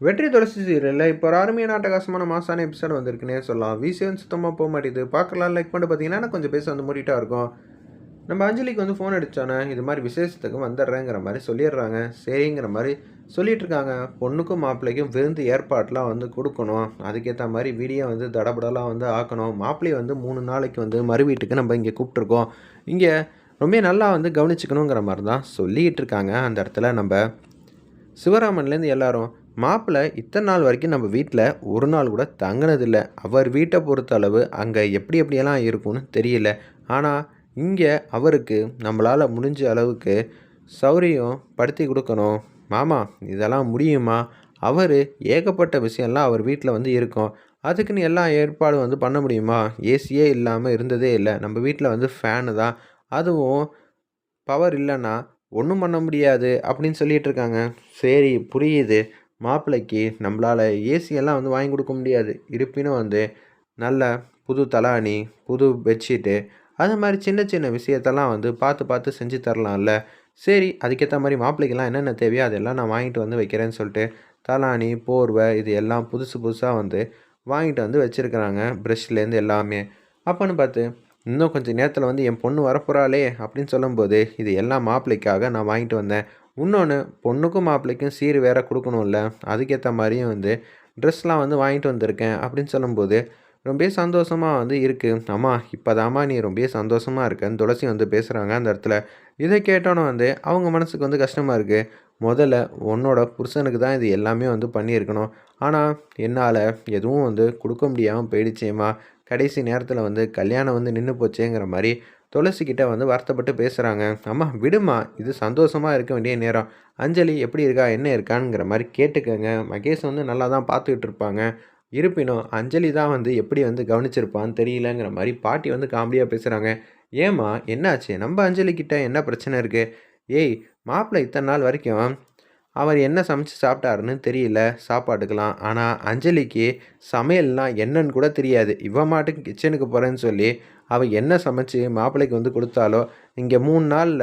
வெற்றி துளசி சீரியலில் இப்போ ஒரு அருமையான அட்டகாசமான மாசான எபிசோட் வந்திருக்குன்னே சொல்லலாம். விசிஎன் சுத்தமாக போக மாட்டேது. பார்க்கலாம் லைக் பண்ணிட்டு பார்த்தீங்கன்னா கொஞ்சம் பேச வந்து மூடிட்டா இருக்கும். நம்ம அஞ்சலிக்கு வந்து ஃபோன் அடித்தோன்னே இது மாதிரி விசேஷத்துக்கு வந்துடுறேங்கிற மாதிரி சொல்லிடுறாங்க. சரிங்கிற மாதிரி சொல்லிட்டு இருக்காங்க. பொண்ணுக்கும் மாப்பிள்ளைக்கும் விருந்து ஏற்பாட்டெலாம் வந்து கொடுக்கணும். அதுக்கேற்ற மாதிரி வீடியோ வந்து தடபடலாம் வந்து ஆக்கணும். மாப்பிள்ளையை வந்து 3 நாளைக்கு வந்து மறு வீட்டுக்கு நம்ம இங்கே கூப்பிட்ருக்கோம். இங்கே ரொம்ப நல்லா வந்து கவனிச்சுக்கணுங்கிற மாதிரி தான் சொல்லிகிட்டு இருக்காங்க. அந்த இடத்துல நம்ம சிவராமன்லேருந்து எல்லாரும் மாப்பிள்ளை இத்தனை நாள் வரைக்கும் நம்ம வீட்டில் ஒரு நாள் கூட தங்கினதில்லை. அவர் வீட்டை பொறுத்த அளவு அங்கே எப்படி எப்படியெல்லாம் இருக்கும்னு தெரியல. ஆனால் இங்கே அவருக்கு நம்மளால் முடிஞ்ச அளவுக்கு சௌரியம் படுத்தி கொடுக்கணும். மாமா இதெல்லாம் முடியுமா? அவர் ஏகப்பட்ட விஷயம்லாம் அவர் வீட்டில் வந்து இருக்கும். அதுக்குன்னு எல்லா ஏற்பாடும் வந்து பண்ண முடியுமா? ஏசியே இல்லாமல் இருந்ததே இல்லை. நம்ம வீட்டில் வந்து ஃபேனு தான். அதுவும் பவர் இல்லைன்னா ஒன்றும் பண்ண முடியாது அப்படின்னு சொல்லிட்டு இருக்காங்க. சரி புரியுது. மாப்பிள்ளைக்கு நம்மளால் ஏசியெல்லாம் வந்து வாங்கி கொடுக்க முடியாது. இருப்பினும் வந்து நல்ல புது தலாணி, புது பெட்ஷீட்டு அது மாதிரி சின்ன சின்ன விஷயத்தெல்லாம் வந்து பார்த்து பார்த்து செஞ்சு தரலாம்ல. சரி அதுக்கேற்ற மாதிரி மாப்பிள்ளைக்கெல்லாம் என்னென்ன தேவையோ அதெல்லாம் நான் வாங்கிட்டு வந்து வைக்கிறேன்னு சொல்லிட்டு தலாணி, போர்வை இது எல்லாம் புதுசு புதுசாக வந்து வாங்கிட்டு வந்து வச்சுருக்குறாங்க. ப்ரெஷ்லேருந்து எல்லாமே. அப்போன்னு பார்த்து இன்னும் கொஞ்சம் நேரத்தில் வந்து என் பொண்ணு வரப்போகிறாளே அப்படின்னு சொல்லும்போது இது எல்லாம் மாப்பிள்ளைக்காக நான் வாங்கிட்டு வந்தேன். இன்னொன்று பொண்ணுக்கும் மாப்பிள்ளைக்கும் சீர் வேற கொடுக்கணும்ல. அதுக்கேற்ற மாதிரியும் வந்து ட்ரெஸ்லாம் வந்து வாங்கிட்டு வந்திருக்கேன் அப்படின்னு சொல்லும்போது ரொம்ப சந்தோஷமாக வந்து இருக்குது. அம்மா இப்போதாம்மா நீ ரொம்ப சந்தோஷமாக இருக்கன்னு துளசி வந்து பேசுகிறாங்க அந்த இடத்துல. இதை கேட்டோன்னே வந்து அவங்க மனசுக்கு வந்து கஷ்டமாக இருக்குது. முதல்ல உன்னோட புருஷனுக்கு தான் இது எல்லாமே வந்து பண்ணியிருக்கணும். ஆனால் என்னால் எதுவும் வந்து கொடுக்க முடியாமல் போயிடுச்சேம்மா. கடைசி நேரத்தில் வந்து கல்யாணம் வந்து நின்று போச்சேங்கிற மாதிரி துளசிக்கிட்ட வந்து வருத்தப்பட்டு பேசுகிறாங்க. அம்மா விடுமா, இது சந்தோஷமாக இருக்க வேண்டிய நேரம். அஞ்சலி எப்படி இருக்கா என்ன இருக்காங்கிற மாதிரி கேட்டுக்கங்க. மகேஷ் வந்து நல்லா தான் பார்த்துக்கிட்டு இருப்பாங்க. இருப்பினும் அஞ்சலி தான் வந்து எப்படி வந்து கவனிச்சிருப்பான்னு தெரியலங்கிற மாதிரி பாட்டி வந்து காமெடியாக பேசுகிறாங்க. ஏம்மா என்னாச்சு? நம்ம அஞ்சலிக்கிட்ட என்ன பிரச்சனை இருக்குது? ஏய் மாப்பிள்ளை இத்தனை நாள் வரைக்கும் அவர் என்ன சமைச்சு சாப்பிட்டாருன்னு தெரியல சாப்பாட்டுக்கலாம். ஆனால் அஞ்சலிக்கு சமையல்னால் என்னன்னு கூட தெரியாது. இவ மாட்டுக்கு கிச்சனுக்கு போகிறேன்னு சொல்லி அவள் என்ன சமைச்சு மாப்பிள்ளைக்கு வந்து கொடுத்தாலோ, இங்கே 3 நாளில்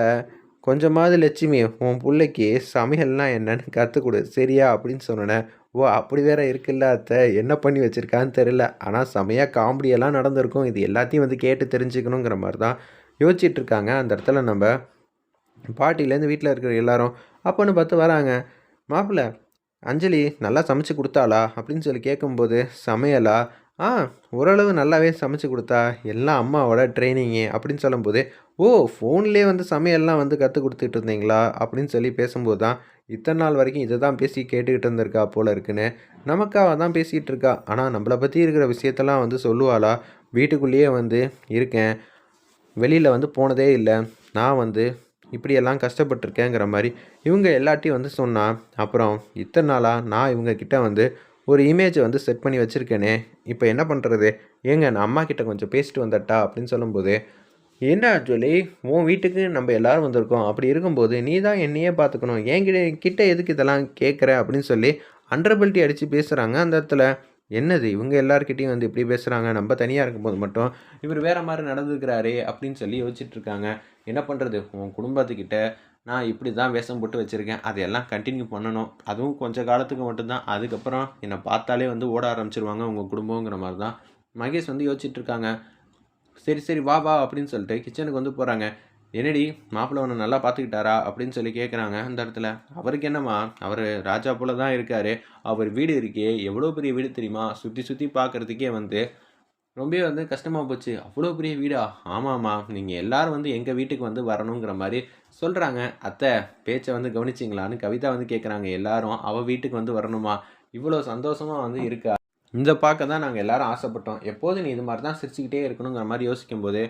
கொஞ்சமாவது லட்சுமி உன் பிள்ளைக்கு சமையல்னால் என்னன்னு கற்றுக் கொடு சரியா அப்படின்னு சொன்னேன். ஓ அப்படி வேற இருக்குல்ல அத்தை, என்ன பண்ணி வச்சுருக்கான்னு தெரில. ஆனால் செமையாக காமெடியெல்லாம் நடந்திருக்கும். இது எல்லாத்தையும் வந்து கேட்டு தெரிஞ்சுக்கணுங்கிற மாதிரி தான் யோசிச்சுட்டு இருக்காங்க. அந்த இடத்துல நம்ம பாட்டிலேருந்து வீட்டில் இருக்கிற எல்லாரும் அப்போன்னு பார்த்து வராங்க. மாப்பிள்ள அஞ்சலி நல்லா சமைச்சு கொடுத்தாளா அப்படின்னு சொல்லி கேட்கும்போது சமையலா ஆ ஓரளவு நல்லாவே சமைச்சு கொடுத்தா, எல்லாம் அம்மாவோட ட்ரைனிங்கு அப்படின்னு சொல்லும்போது ஓ ஃபோன்லேயே வந்து சமையல்லாம் வந்து கற்றுக் கொடுத்துட்டு இருந்தீங்களா அப்படின்னு சொல்லி பேசும்போது தான் இத்தனை நாள் வரைக்கும் இதை தான் பேசி கேட்டுக்கிட்டு இருந்திருக்கா போல இருக்குன்னு நமக்காக தான் பேசிகிட்டு இருக்கா. ஆனால் நம்மளை பற்றி இருக்கிற விஷயத்தெல்லாம் வந்து சொல்லுவாளா? வீட்டுக்குள்ளேயே வந்து இருக்கேன், வெளியில் வந்து போனதே இல்லை, நான் வந்து இப்படியெல்லாம் கஷ்டப்பட்டுருக்கேங்கிற மாதிரி இவங்க எல்லாத்தையும் வந்து சொன்னால் அப்புறம் இத்தனை நாளாக நான் இவங்க கிட்ட வந்து ஒரு இமேஜை வந்து செட் பண்ணி வச்சுருக்கேனே, இப்போ என்ன பண்ணுறது? ஏங்க நான் அம்மா கிட்ட கொஞ்சம் பேசிட்டு வந்துட்டா அப்படின்னு சொல்லும்போது என்ன ஆக்சுவலி உன் வீட்டுக்கு நம்ம எல்லோரும் வந்திருக்கோம். அப்படி இருக்கும்போது நீ தான் என்னையே பார்த்துக்கணும். என்கிட்ட எதுக்கு இதெல்லாம் கேட்குற அப்படின்னு சொல்லி அண்டர்பிலிட்டி அடித்து பேசுகிறாங்க அந்த இடத்துல. என்னது இவங்க எல்லாருக்கிட்டையும் வந்து இப்படி பேசுகிறாங்க, நம்ம தனியாக இருக்கும்போது மட்டும் இவர் வேறு மாதிரி நடந்துக்கிறாரே அப்படின்னு சொல்லி யோசிச்சுட்டு இருக்காங்க. என்ன பண்ணுறது, உன் குடும்பத்துக்கிட்ட நான் இப்படி தான் வேஷம் போட்டு வச்சுருக்கேன், அதையெல்லாம் கண்டினியூ பண்ணணும். அதுவும் கொஞ்சம் காலத்துக்கு மட்டும்தான். அதுக்கப்புறம் என்னை பார்த்தாலே வந்து ஓட ஆரம்பிச்சிருவாங்க உங்கள் குடும்பங்கிற மாதிரி தான் மகேஷ் வந்து யோசிச்சுட்டு இருக்காங்க. சரி சரி வா வா அப்படின்னு சொல்லிட்டு கிச்சனுக்கு வந்து போகிறாங்க. என்னடி மாப்பிள்ளை உன்னை நல்லா பார்த்துக்கிட்டாரா அப்படின்னு சொல்லி கேட்குறாங்க அந்த இடத்துல. அவருக்கு என்னம்மா, அவர் ராஜா போல தான் இருக்கார். அவர் வீடு இருக்கே எவ்வளோ பெரிய வீடு தெரியுமா? சுற்றி சுற்றி பார்க்குறதுக்கே வந்து ரொம்பவே வந்து கஷ்டமாக போச்சு. அவ்வளோ பெரிய வீடா? ஆமாம்மா, நீங்கள் எல்லோரும் வந்து எங்கள் வீட்டுக்கு வந்து வரணுங்கிற மாதிரி சொல்கிறாங்க. அத்தை பேச்சை வந்து கவனிச்சிங்களான்னு கவிதா வந்து கேட்குறாங்க. எல்லாரும் அவள் வீட்டுக்கு வந்து வரணுமா? இவ்வளோ சந்தோஷமாக வந்து இருக்கா? இந்த பார்க்க தான் நாங்கள் எல்லோரும் ஆசைப்பட்டோம். எப்போதும் நீ இது மாதிரி தான் சிரிச்சுக்கிட்டே இருக்கணுங்கிற மாதிரி யோசிக்கும்போது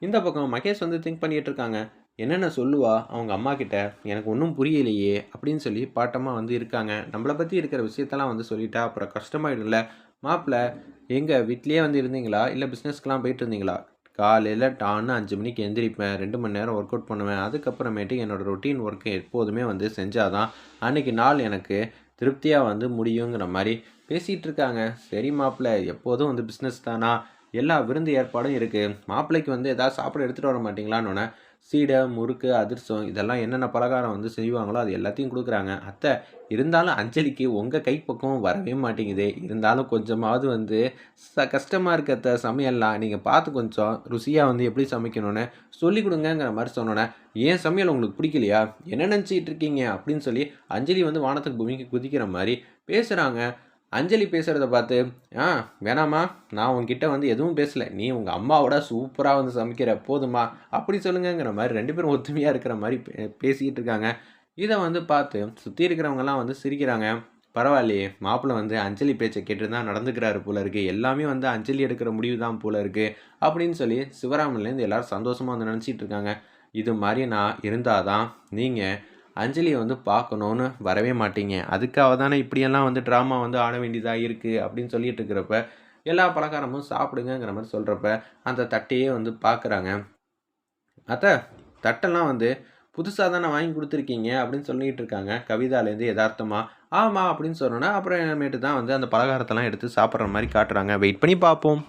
இந்த பக்கம் மகேஷ் வந்து திங்க் பண்ணிகிட்டு இருக்காங்க. என்னென்ன சொல்லுவா அவங்க அம்மா கிட்ட, எனக்கு ஒன்றும் புரியலையே அப்படின்னு சொல்லி பாட்டமாக வந்து இருக்காங்க. நம்மளை பற்றி இருக்கிற விஷயத்தெல்லாம் வந்து சொல்லிட்டா அப்புறம் கஷ்டமாயிடும்ல. மாப்பிள்ளை எங்கள் வீட்லேயே வந்து இருந்தீங்களா இல்லை பிஸ்னஸ்க்கெலாம் போயிட்டு இருந்தீங்களா? காலையில் டான்னு 5 மணிக்கு எந்திரிப்பேன், 2 மணி நேரம் ஒர்க் அவுட் பண்ணுவேன். அதுக்கப்புறமேட்டு என்னோடய ரொட்டீன் ஒர்க்கு எப்போதுமே வந்து செஞ்சால் தான் அன்றைக்கி நாள் எனக்கு திருப்தியாக வந்து முடியுங்கிற மாதிரி பேசிகிட்டு இருக்காங்க. சரி மாப்பிள்ளை எப்போதும் வந்து பிஸ்னஸ் தானா, எல்லா விருந்து ஏற்பாடும் இருக்குது, மாப்பிள்ளைக்கு வந்து எதாவது சாப்பிட எடுத்துகிட்டு வர மாட்டிங்களான்னு சீடை, முறுக்கு, அதிரசம் இதெல்லாம் என்னென்ன பலகாரம் வந்து செய்வாங்களோ அது எல்லாத்தையும் குடுக்குறாங்க. அத்தை இருந்தாலும் அஞ்சலிக்கு உங்க கைப்பக்குவம் வரவே மாட்டேங்குதே! இருந்தாலும் கொஞ்சமாவது வந்து கஷ்டமா இருக்கு அத்த சமையல்லாம். நீங்க பார்த்து கொஞ்சம் ருசியா வந்து எப்படி சமைக்கணும்னு சொல்லிக் குடுங்கங்கிற மாரி சொன்னோனே, "என் சமையல் உங்களுக்கு பிடிக்கலையா? என்ன நெனச்சுக்கிட்டு இருக்கீங்க?" அப்படின்னு சொல்லி அஞ்சலி வந்து வானத்துக்கு பூமிக்கு குதிக்கிற மாரி பேசுறாங்க. அஞ்சலி பேசுறத பார்த்து, "ஆ வேணாம்மா, நான் உன்கிட்ட வந்து எதுவும் பேசல. நீ உங்க அம்மாவோட சூப்பரா வந்து சமைக்கிற போதுமா?" அப்படி சொல்லுங்கங்கிற மாரி 2 பேரும் ஒத்துமையா இருக்கிற மாரி பேசிக்கிட்டு இருக்காங்க. இத வந்து பார்த்து சுத்தி இருக்கிறவங்கலாம் வந்து சிரிக்கிறாங்க. பரவாயில்லையே! மாப்பிள வந்து அஞ்சலி பேச்ச கேட்டு தான் நடந்துக்கிறாரு போல இருக்கு. எல்லாமே வந்து அஞ்சலி எடுக்கிற முடிவு தான் போல இருக்கு. அப்படின்னு சொல்லி சிவராமன்லேருந்து எல்லாரும் சந்தோஷமா வந்து நெனச்சிட்டு இருக்காங்க. இது மாரி நான் இருந்தா தான் நீங்க அஞ்சலிய வந்து பார்க்கணும்னு வரவே மாட்டீங்க. அதுக்காக தானே இப்படியெல்லாம் வந்து ட்ராமா வந்து ஆட வேண்டியதா இருக்கு அப்படின்னு சொல்லிட்டு இருக்கிறப்ப, எல்லா பலகாரமும் சாப்பிடுங்கங்கிற மாரி சொல்றப்ப, அந்த தட்டையே வந்து பார்க்குறாங்க. "அத்த தட்டெல்லாம் வந்து புதுசா தானே வாங்கி குடுத்துருக்கீங்க" அப்படின்னு சொல்லிட்டு இருக்காங்க. கவிதாலேருந்து எதார்த்தமா. "ஆமா" அப்படின்னு சொன்னோனே, அப்புறமேட்டு தான் வந்து அந்த பலகாரத்தெல்லாம் எடுத்து சாப்பிடுற மாரி காட்டுறாங்க. வெயிட் பண்ணி பார்ப்போம்.